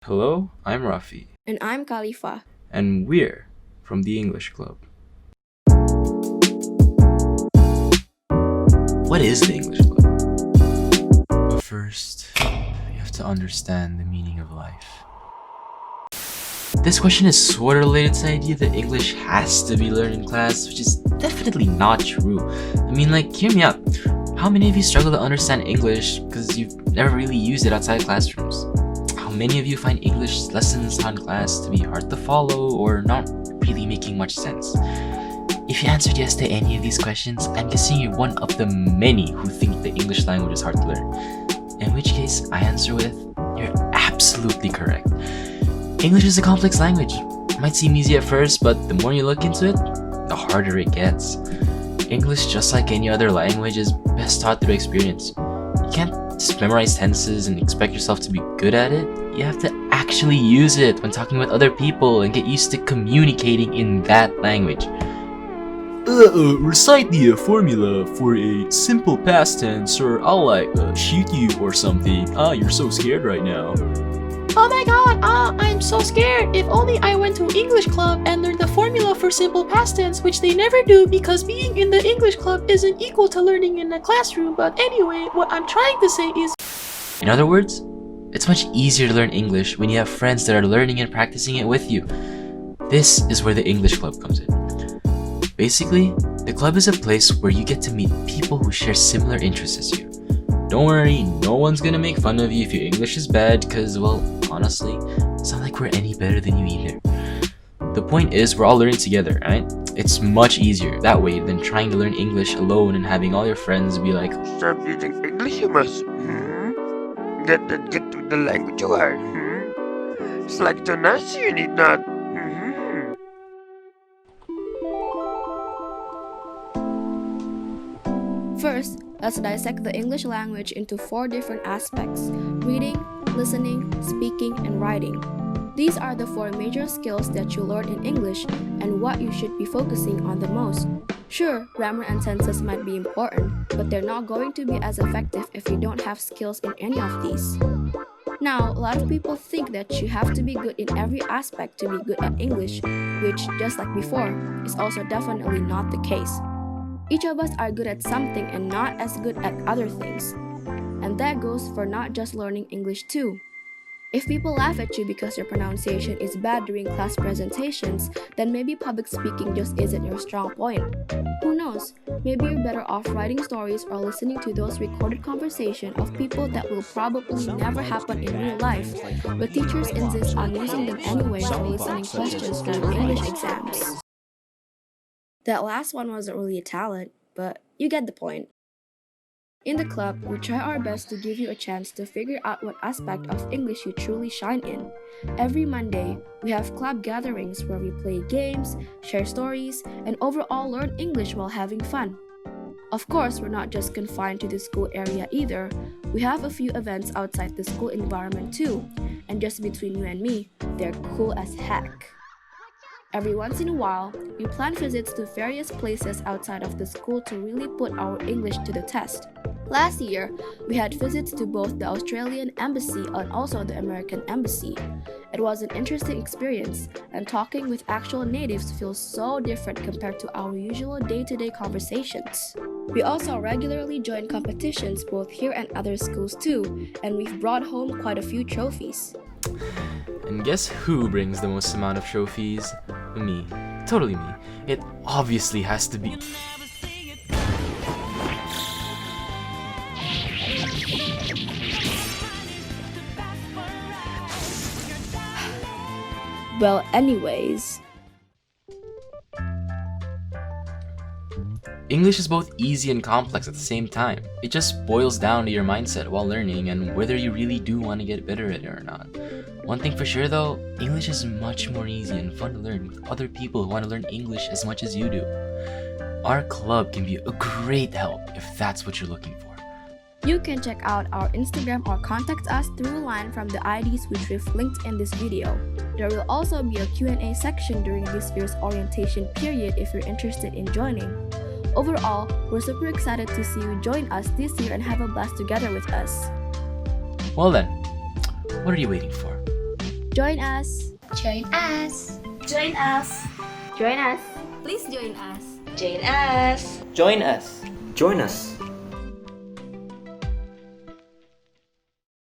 Hello, I'm Rafi, And I'm Khalifa. and we're from the English Club. What is the English Club? But first, you have to understand the meaning of life. This question is sort of related to the idea that English has to be learned in class, which is definitely not true. Hear me out. How many of you struggle to understand English because you've never really used it outside classrooms? How many of you find English lessons in class to be hard to follow or not really making much sense? If you answered yes to any of these questions, I'm guessing you're one of the many who think the English language is hard to learn. In which case, I answer with, you're absolutely correct. English is a complex language. It might seem easy at first, but the more you look into it, the harder it gets. English, just like any other language, is best taught through experience. You can't just memorize tenses and expect yourself to be good at it. You have to actually use it when talking with other people and get used to communicating in that language. Recite the formula for a simple past tense, or I'll shoot you or something. You're so scared right now. Oh my god, I'm so scared. If only I went to English club and learned the formula for simple past tense, which they never do because being in the English club isn't equal to learning in the classroom. But anyway, what I'm trying to say is... In other words, it's much easier to learn English when you have friends that are learning and practicing it with you. This is where the English club comes in. Basically, the club is a place where you get to meet people who share similar interests as you. Don't worry, no one's gonna make fun of you if your English is bad, cause, well, honestly, it's not like we're any better than you either. The point is, we're all learning together, right? It's much easier that way than trying to learn English alone and having all your friends be like, Start using English, you must. Get to the language you are. It's like so nice you need not. First, let's dissect the English language into 4 different aspects: reading, listening, speaking, and writing. These are the 4 major skills that you learn in English and what you should be focusing on the most. Sure, grammar and tenses might be important, but they're not going to be as effective if you don't have skills in any of these. Now, a lot of people think that you have to be good in every aspect to be good at English, which, just like before, is also definitely not the case. Each of us are good at something and not as good at other things. And that goes for not just learning English too. If people laugh at you because your pronunciation is bad during class presentations, then maybe public speaking just isn't your strong point. Who knows? Maybe you're better off writing stories or listening to those recorded conversations of people that will probably never happen in real life, but teachers insist on using them anyway for listening questions during English exams. That last one wasn't really a talent, but you get the point. In the club, we try our best to give you a chance to figure out what aspect of English you truly shine in. Every Monday, we have club gatherings where we play games, share stories, and overall learn English while having fun. Of course, we're not just confined to the school area either. We have a few events outside the school environment too, and just between you and me, they're cool as heck. Every once in a while, we plan visits to various places outside of the school to really put our English to the test. Last year, we had visits to both the Australian Embassy and also the American Embassy. It was an interesting experience, and talking with actual natives feels so different compared to our usual day-to-day conversations. We also regularly join competitions both here and other schools too, and we've brought home quite a few trophies. and guess who brings the most amount of trophies? Me. Totally me. It obviously has to be... Well, anyways... English is both easy and complex at the same time. It just boils down to your mindset while learning and whether you really do want to get better at it or not. One thing for sure though, English is much more easy and fun to learn with other people who want to learn English as much as you do. Our club can be a great help if that's what you're looking for. You can check out our Instagram or contact us through line from the IDs which we've linked in this video. There will also be a Q&A section during this year's orientation period if you're interested in joining. Overall, we're super excited to see you join us this year and have a blast together with us. Well then, what are you waiting for? Join us. Join us. Join us. Join us. Please join us. Join us. Join us. Join us.